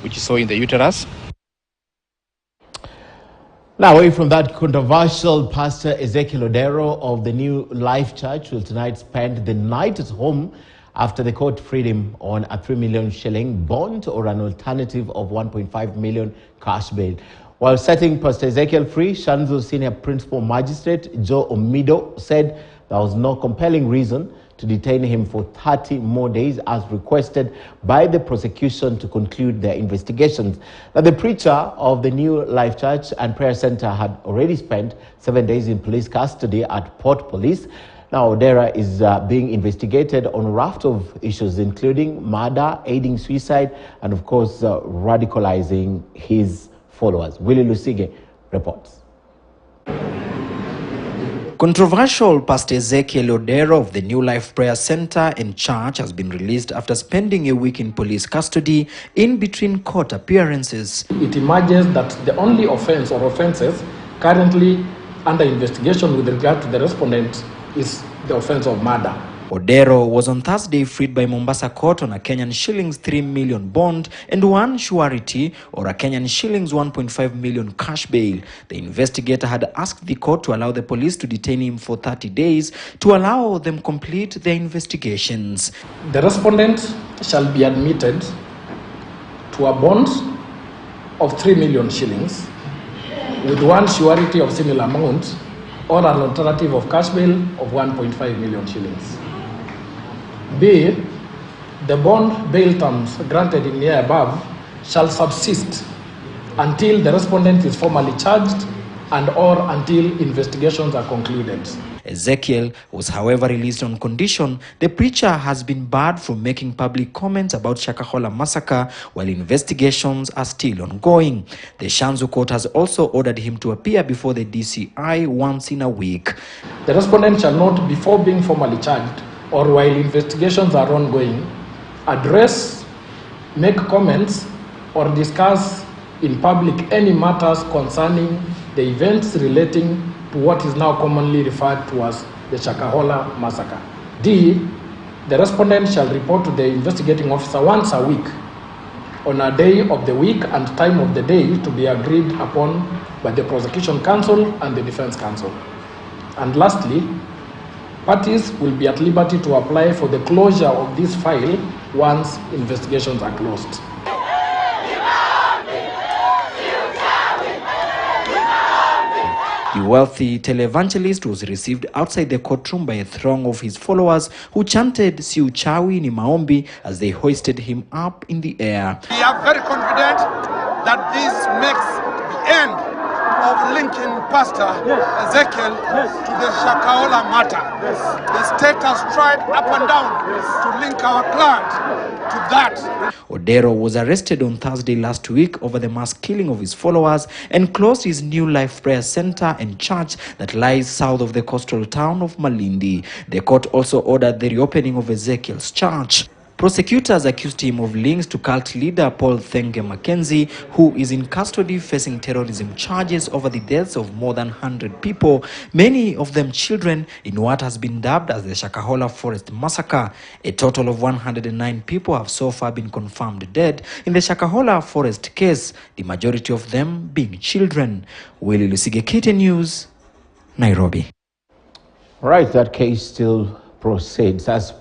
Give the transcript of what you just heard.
which you saw in the uterus. Now, away from that, controversial Pastor Ezekiel Odero of the New Life Church will tonight spend the night at home after the court freed him on a 3 million shilling bond or an alternative of 1.5 million cash bail. While setting Pastor Ezekiel free, Shanzu Senior Principal Magistrate Joe Omido said there was no compelling reason to detain him for 30 more days as requested by the prosecution to conclude their investigations. Now, the preacher of the New Life Church and Prayer Center had already spent 7 days in police custody at Port Police. Now, Odera is being investigated on a raft of issues, including murder, aiding suicide, and of course, radicalizing his followers. Willie Lusige reports. Controversial Pastor Ezekiel Odero of the New Life Prayer Center and Church has been released after spending a week in police custody in between court appearances. It emerges that the only offense or offenses currently under investigation with regard to the respondent is the offense of murder. Odero was on Thursday freed by Mombasa court on a Kenyan shillings 3 million bond and one surety or a Kenyan shillings 1.5 million cash bail. The investigator had asked the court to allow the police to detain him for 30 days to allow them complete their investigations. The respondent shall be admitted to a bond of 3 million shillings with one surety of similar amount or an alternative of cash bail of 1.5 million shillings. B, the bond bail terms granted in here above shall subsist until the respondent is formally charged and or until investigations are concluded. Ezekiel was, however, released on condition the preacher has been barred from making public comments about Shakahola massacre while investigations are still ongoing. The Shanzu court has also ordered him to appear before the DCI once in a week. The respondent shall not, before being formally charged or while investigations are ongoing, address, make comments, or discuss in public any matters concerning the events relating to what is now commonly referred to as the Shakahola massacre. D, the respondent shall report to the investigating officer once a week on a day of the week and time of the day to be agreed upon by the prosecution counsel and the defense counsel. And lastly, parties will be at liberty to apply for the closure of this file once investigations are closed. The wealthy televangelist was received outside the courtroom by a throng of his followers who chanted "Si uchawi ni maombi" as they hoisted him up in the air. We are very confident that this makes the end of linking Pastor Ezekiel to the Shakahola matter. The state has tried up and down to link our clan to that. Odero was arrested on Thursday last week over the mass killing of his followers and closed his New Life Prayer Center and Church that lies south of the coastal town of Malindi. The court also ordered the reopening of Ezekiel's church. Prosecutors accused him of links to cult leader Paul Thenge Mackenzie, who is in custody facing terrorism charges over the deaths of more than 100 people, many of them children, in what has been dubbed as the Shakahola Forest Massacre. A total of 109 people have so far been confirmed dead in the Shakahola Forest case, the majority of them being children. Willie Lusige, KTN News, Nairobi. All right, that case still proceeds as